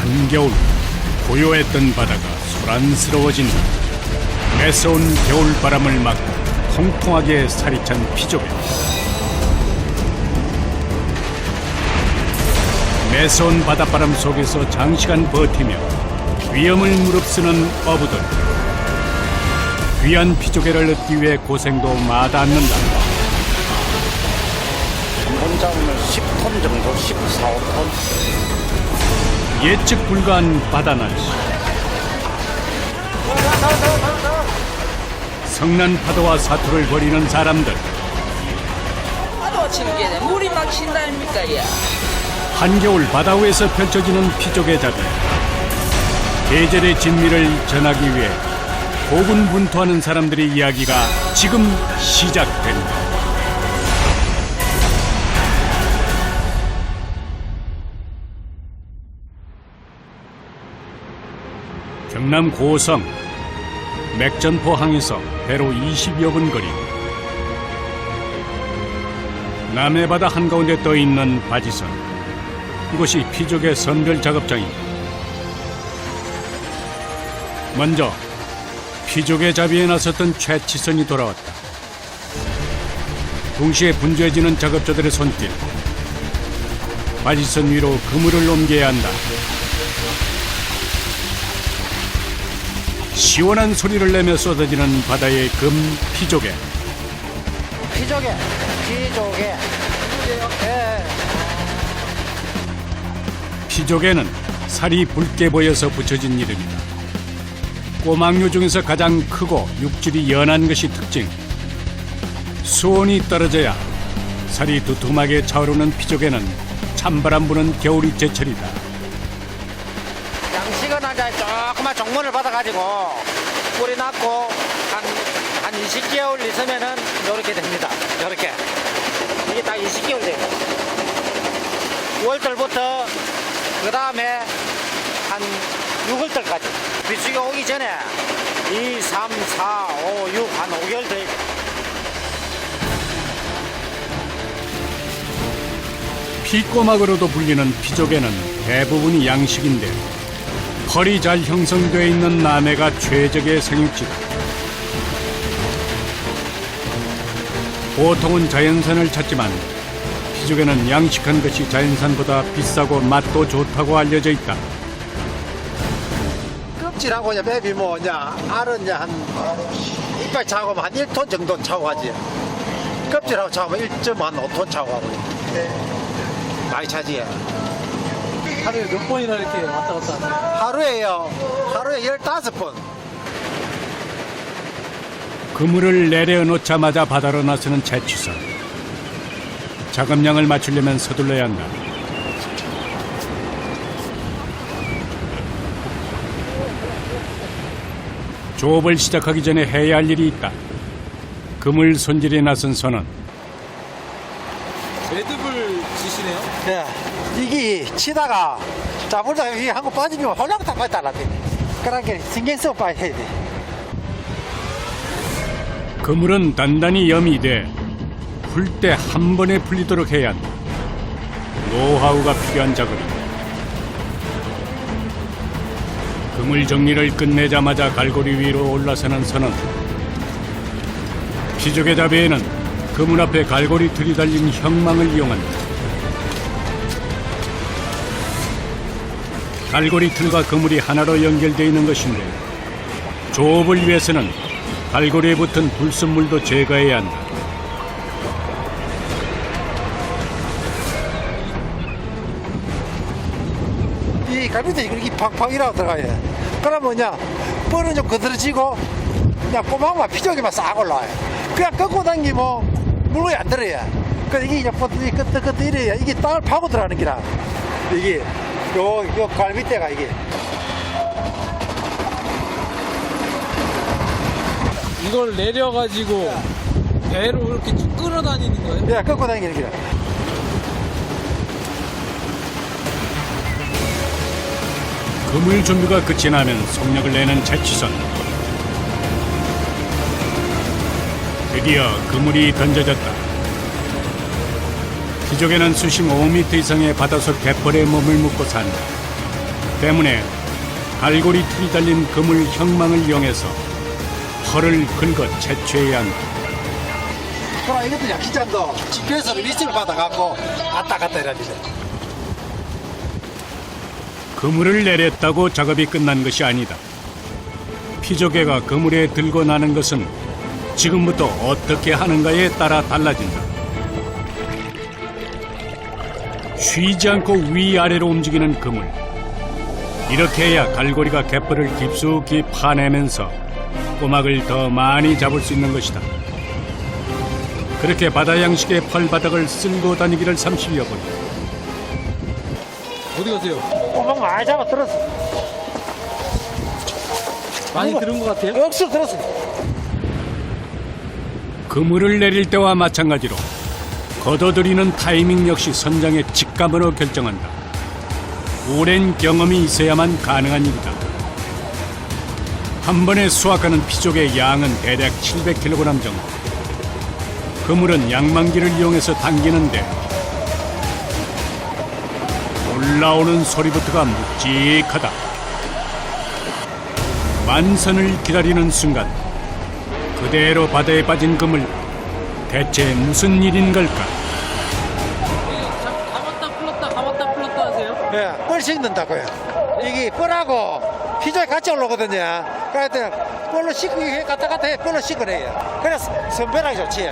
한겨울 고요했던 바다가 소란스러워진다. 매서운 겨울바람을 맞고 통통하게 살이 찬 피조개. 매서운 바닷바람 속에서 장시간 버티며 위험을 무릅쓰는 어부들. 귀한 피조개를 얻기 위해 고생도 마다 않는다. 한 번 잡으면 10톤 정도, 14, 5톤. 예측 불가한 바다 날씨. 성난 파도와 사투를 벌이는 사람들. 파도 치는 게 물이 막 신다니까 야. 한겨울 바다 위에서 펼쳐지는 피조개 잡이. 계절의 진미를 전하기 위해 고군분투하는 사람들의 이야기가 지금 시작된다. 경남 고성 맥전포항에서 배로 20여 분 거리. 남해바다 한가운데 떠있는 바지선. 이곳이 피조개 선별 작업장입니다. 먼저 피조개 잡이에 나섰던 최치선이 돌아왔다. 동시에 분주해지는 작업자들의 손길. 바지선 위로 그물을 옮겨야 한다. 시원한 소리를 내며 쏟아지는 바다의 금 피조개. 피조개. 예. 피조개는 살이 붉게 보여서 붙여진 이름이다. 꼬막류 중에서 가장 크고 육질이 연한 것이 특징. 수온이 떨어져야 살이 두툼하게 차오르는 피조개는 찬바람 부는 겨울이 제철이다. 양식은 이제 조그만 종문을 받아가지고 뿌리 낳고 한 20개월 있으면은 이렇게 됩니다. 이렇게. 이게 딱 20개월 돼요. 5월달부터 그 다음에 한 6월달까지. 비수기가 오기 전에 2, 3, 4, 5, 6, 한 5개월 더. 피꼬막으로도 불리는 피조개는 대부분이 양식인데 펄이 잘 형성되어 있는 남해가 최적의 생육지다. 보통은 자연산을 찾지만 피조개는 양식한 것이 자연산보다 비싸고 맛도 좋다고 알려져 있다. 껍질하고 이제 맵이 뭐 이제 알은 이제 한 이빨 차고면 한 1톤 정도 차고 가지. 껍질하고 차고면 1.5톤 차고 가고. 많이 차지. 하루에 몇 번이나 이렇게 왔다 갔다 하세요? 하루에 15번. 그물을 내려놓자마자 바다로 나서는 채취선. 작업량을 맞추려면 서둘러야 한다. 조업을 시작하기 전에 해야 할 일이 있다. 그물 손질에 나선 선원. 매듭을 지시네요? 예. 이게 치다가 잡으다가 이게 한 거 빠지면 홀랑딱 빠졌다. 그러니까 신경 쓰고 빠야 돼. 그물은 단단히 염이돼 풀 때 한 번에 풀리도록 해야 한다. 노하우가 필요한 작업이다. 그물 정리를 끝내자마자 갈고리 위로 올라서는 선원. 피조개 잡이에는 그물 앞에 갈고리 틀이 달린 형망을 이용한다. 갈고리 틀과 그물이 하나로 연결되어 있는 것인데 조업을 위해서는 갈고리에 붙은 불순물도 제거해야 한다. 이 갈비도 이렇게 팍팍 일하고 들어가요. 그러면 그냥 뻘은 좀 거들어지고 그냥 꼬막만 피조개만 싹 올라와요. 그냥 꺾고 당기면 물건이 안 들어요. 그래서 이게 이제 끄떡끄떡 이래야 이게 땅을 파고 들어가는 기라. 이게 요 갈비대가 이게. 이걸 내려가지고 배로 이렇게 쭉 끌어다니는 거예요? 예, 꺾고 다니는 기라. 그물 준비가 끝이 나면 속력을 내는 채취선. 드디어 그물이 던져졌다. 피조개는 수심 5m 이상의 바닷속 갯벌에 몸을 묻고 산다. 때문에 갈고리 틀이 달린 그물 형망을 이용해서 펄을 긁어 채취해야 한다. 그럼 이것도 약시장도 GPS로 위치를 받아갖고 왔다 갔다 해랍니다. 그물을 내렸다고 작업이 끝난 것이 아니다. 피조개가 그물에 들고 나는 것은 지금부터 어떻게 하는가에 따라 달라진다. 쉬지 않고 위아래로 움직이는 그물. 이렇게 해야 갈고리가 갯벌을 깊숙이 파내면서 꼬막을 더 많이 잡을 수 있는 것이다. 그렇게 바다 양식의 펄바닥을 쓸고 다니기를 30여 분. 어디 가세요? 꼬막 많이 잡아 들었어. 많이 들은 것 같아요? 억수 들었어. 그물을 내릴 때와 마찬가지로 걷어들이는 타이밍 역시 선장의 직감으로 결정한다. 오랜 경험이 있어야만 가능한 일이다. 한 번에 수확하는 피조개의 양은 대략 700kg 정도. 그물은 양망기를 이용해서 당기는데 올라오는 소리부터가 묵직하다. 만선을 기다리는 순간 그대로 바다에 빠진 그물. 대체 무슨 일인 걸까? 감았다 풀었다 감았다 풀었다 하세요? 예, 뻘 씻는다고요. 이게 뻘하고 피조에 같이 올라오거든요. 그래서 뻘로 씻고 갔다 갔다 해, 뻘로 씻어내요. 그래서 선별하기 좋지.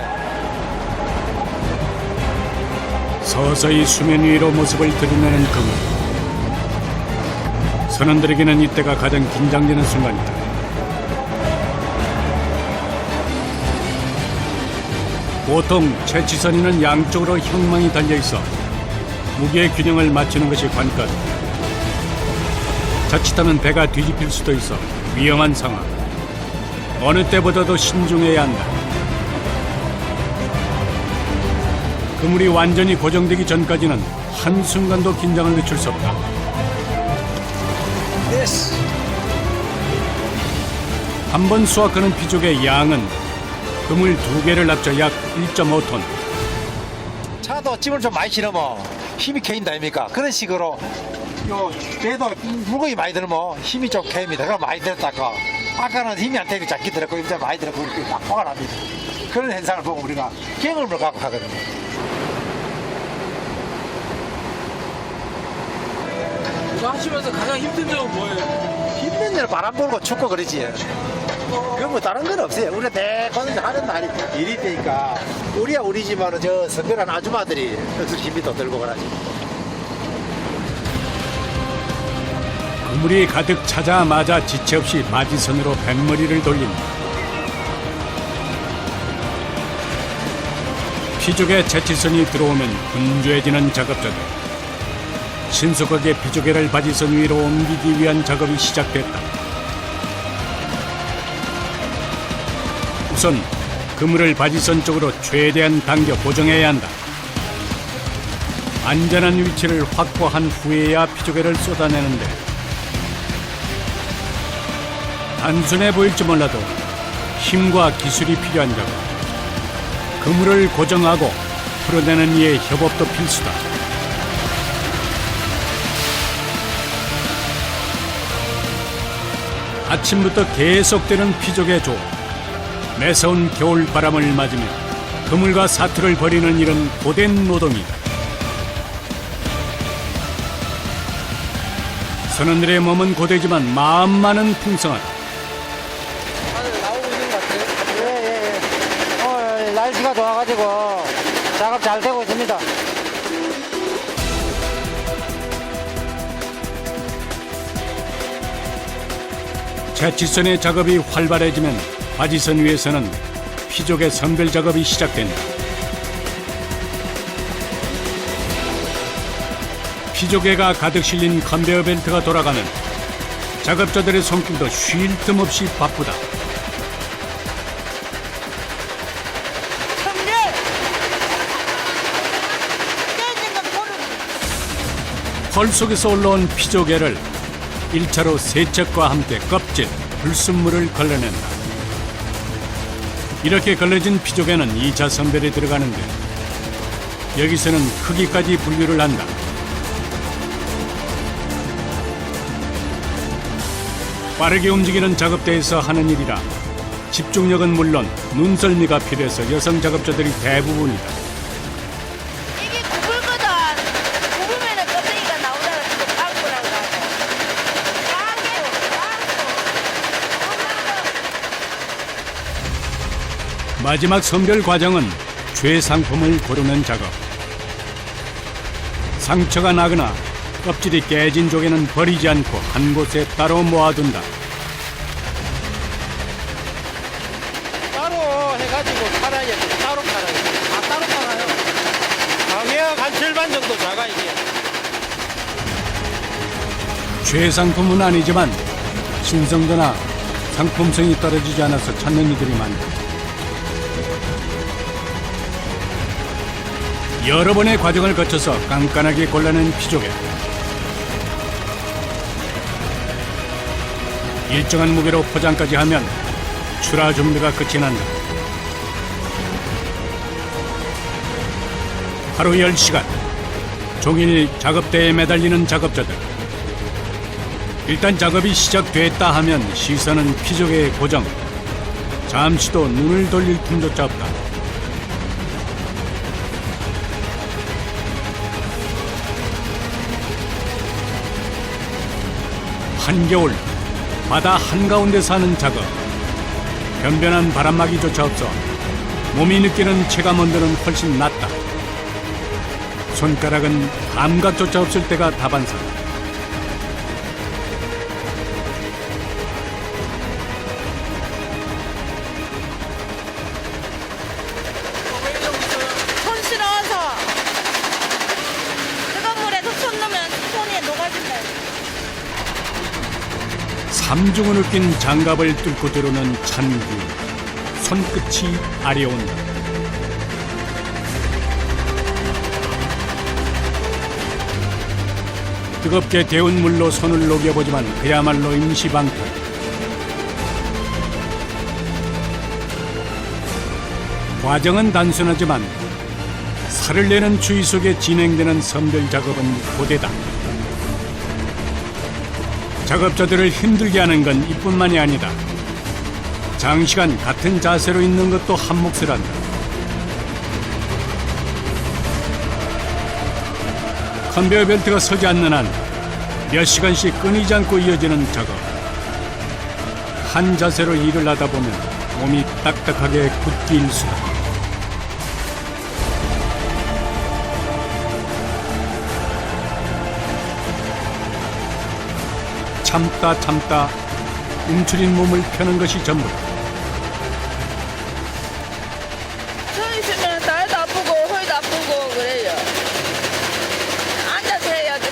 서서히 수면 위로 모습을 드러내는 그물. 선원들에게는 이때가 가장 긴장되는 순간이다. 보통 채취선에는 양쪽으로 형망이 달려있어 무게 균형을 맞추는 것이 관건. 자칫하면 배가 뒤집힐 수도 있어 위험한 상황. 어느 때보다도 신중해야 한다. 그물이 완전히 고정되기 전까지는 한순간도 긴장을 늦출 수 없다. 한 번 수확하는 피조개의 양은 그물 2개를 합쳐 약 1.5톤. 차도 찜을 좀 많이 실으면 힘이 개인다 아닙니까? 그런 식으로 요 배도 물건이 많이 들면 힘이 좀 개입니다. 그럼 많이 들었다가 아까는 힘이 안 되고 작게 들었고 이제 많이 들었고 이렇게 막 화가 납니다. 그런 현상을 보고 우리가 경험을 갖고 하거든요. 이거 하시면서 가장 힘든 점은 뭐예요? 힘든 일 바람 불고 춥고 그러지. 그건 뭐 다른 건 없어요. 우리가 대거는 하는 날이 일이 되니까 우리야 우리지만은 저 선별한 아줌마들이 어쩔 힘이 더 들고 그러지. 그물이 가득 차자마자 지체 없이 바지선으로 뱃머리를 돌린다. 피조개 채취선이 들어오면 분주해지는 작업자들. 신속하게 피조개를 바지선 위로 옮기기 위한 작업이 시작됐다. 우선 그물을 바지선 쪽으로 최대한 당겨 고정해야 한다. 안전한 위치를 확보한 후에야 피조개를 쏟아내는데 단순해 보일지 몰라도 힘과 기술이 필요한 작업. 그물을 고정하고 풀어내는 이의 협업도 필수다. 아침부터 계속되는 피조개 조업. 매서운 겨울 바람을 맞으며 그물과 사투를 벌이는 일은 고된 노동이다. 선원들의 몸은 고되지만 마음만은 풍성하다. 다들 나오고 있는 것 같아요? 예. 오늘 날씨가 좋아가지고 작업 잘 되고 있습니다. 채취선의 작업이 활발해지면 바지선 위에서는 피조개 선별 작업이 시작된다. 피조개가 가득 실린 컨베어 벨트가 돌아가는 작업자들의 손길도 쉴 틈 없이 바쁘다. 펄 속에서 올라온 피조개를 1차로 세척과 함께 껍질, 불순물을 걸러낸다. 이렇게 걸러진 피조개는 2차 선별에 들어가는데 여기서는 크기까지 분류를 한다. 빠르게 움직이는 작업대에서 하는 일이라 집중력은 물론 눈썰미가 필요해서 여성 작업자들이 대부분이다. 이게 굽을거든. 굽으면은 껍데기가 나오다가 지금 빵꾸라고 하고. 빵꾸. 마지막 선별 과정은 최상품을 고르는 작업. 상처가 나거나 껍질이 깨진 조개는 버리지 않고 한 곳에 따로 모아둔다. 따로 해가지고 팔아야 돼. 따로 팔아야 돼. 다 따로 팔아요. 가격 한 절반 정도 작아 이게. 최상품은 아니지만 신성도나 상품성이 떨어지지 않아서 찾는 이들이 많다. 여러 번의 과정을 거쳐서 깐깐하게 골라낸 피조개. 일정한 무게로 포장까지 하면 출하 준비가 끝이 난다. 하루 10시간 종일 작업대에 매달리는 작업자들. 일단 작업이 시작됐다 하면 시선은 피조개에 고정. 잠시도 눈을 돌릴 틈조차 없다. 한겨울 바다 한가운데 사는 작업. 변변한 바람막이조차 없어 몸이 느끼는 체감 온도는 훨씬 낮다. 손가락은 감각조차 없을 때가 다반사. 손 시려워서 뜨거운 물에 손 넣으면 손이 녹아진다. 삼중을 낀 장갑을 뚫고 들어오는 찬 기운. 손끝이 아려온다. 뜨겁게 데운 물로 손을 녹여보지만 그야말로 임시방탄. 과정은 단순하지만 살을 내는 추위 속에 진행되는 선별 작업은 고되다. 작업자들을 힘들게 하는 건 이뿐만이 아니다. 장시간 같은 자세로 있는 것도 한몫을 한다. 컨베이어 벨트가 서지 않는 한 몇 시간씩 끊이지 않고 이어지는 작업. 한 자세로 일을 하다 보면 몸이 딱딱하게 굳기 일쑤다. 참다 움츠린 몸을 펴는 것이 전부다. 서 있으면 다리도 아프고 허리도 아프고 그래요. 앉아서 해야 좀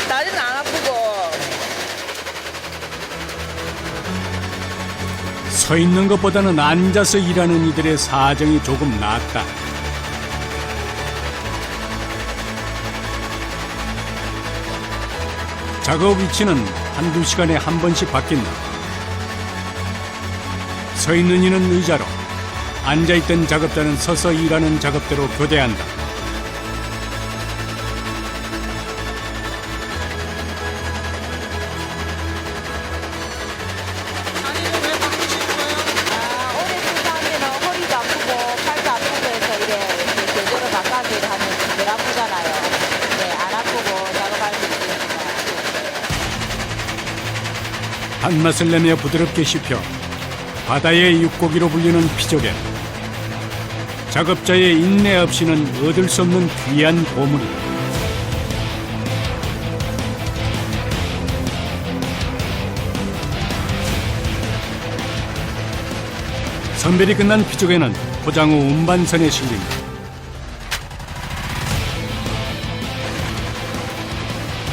다리는 안 아프고. 서 있는 것보다는 앉아서 일하는 이들의 사정이 조금 낫다. 작업 위치는 한두 시간에 한 번씩 바뀐다. 서 있는 이는 의자로, 앉아있던 작업자는 서서 일하는 작업대로 교대한다. 오래 쓰다 하면 허리도 아프고 팔도 아프고 해서 이렇게 제대로 바꿔서 일하면 덜 아프잖아요. 네, 안 아프고 작업할 수 있으니까. 단맛을 내며 부드럽게 씹혀 바다의 육고기로 불리는 피조개. 작업자의 인내 없이는 얻을 수 없는 귀한 보물이다. 선별이 끝난 피조개는 포장 후 운반선에 실린다.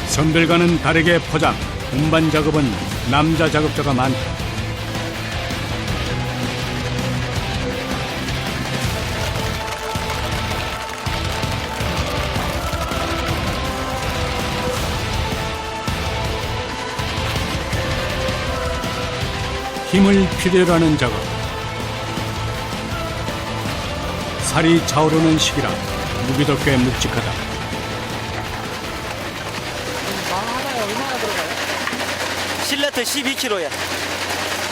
선별과는 다르게 포장, 운반 작업은 남자 작업자가 많다. 힘을 필요로 하는 작업. 살이 차오르는 시기라 무게도 꽤 묵직하다. 아, 하나에 얼마나 들어가요? 실레트 12kg에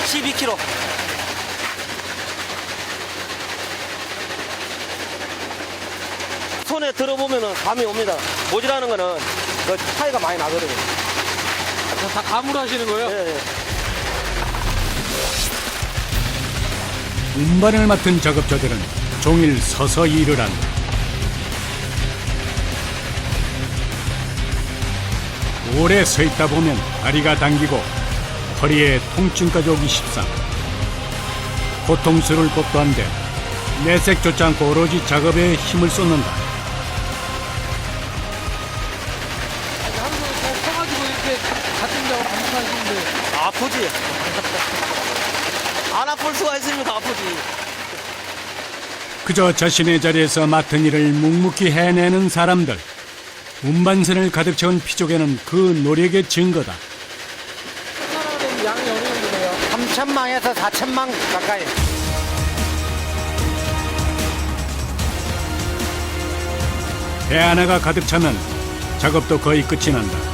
12kg. 손에 들어보면은 감이 옵니다. 모지라는 거는 그 차이가 많이 나거든요. 다 감으로 하시는 거예요? 예, 예. 운반을 맡은 작업자들은 종일 서서 일을 한다. 오래 서 있다 보면 다리가 당기고 허리에 통증까지 오기 십상. 고통스러울 법도 한데 내색 좋지 않고 오로지 작업에 힘을 쏟는다. 하루 종일 서가지고 이렇게 같은 작업 반복하시는데 아프지? 안 아플 수가 있습니까? 아프지. 그저 자신의 자리에서 맡은 일을 묵묵히 해내는 사람들. 운반선을 가득 채운 피족에는 그 노력의 증거다. 생산하는 양이 어느 정도 돼요? 3천망에서 4천망 가까이. 배 하나가 가득 차면 작업도 거의 끝이 난다.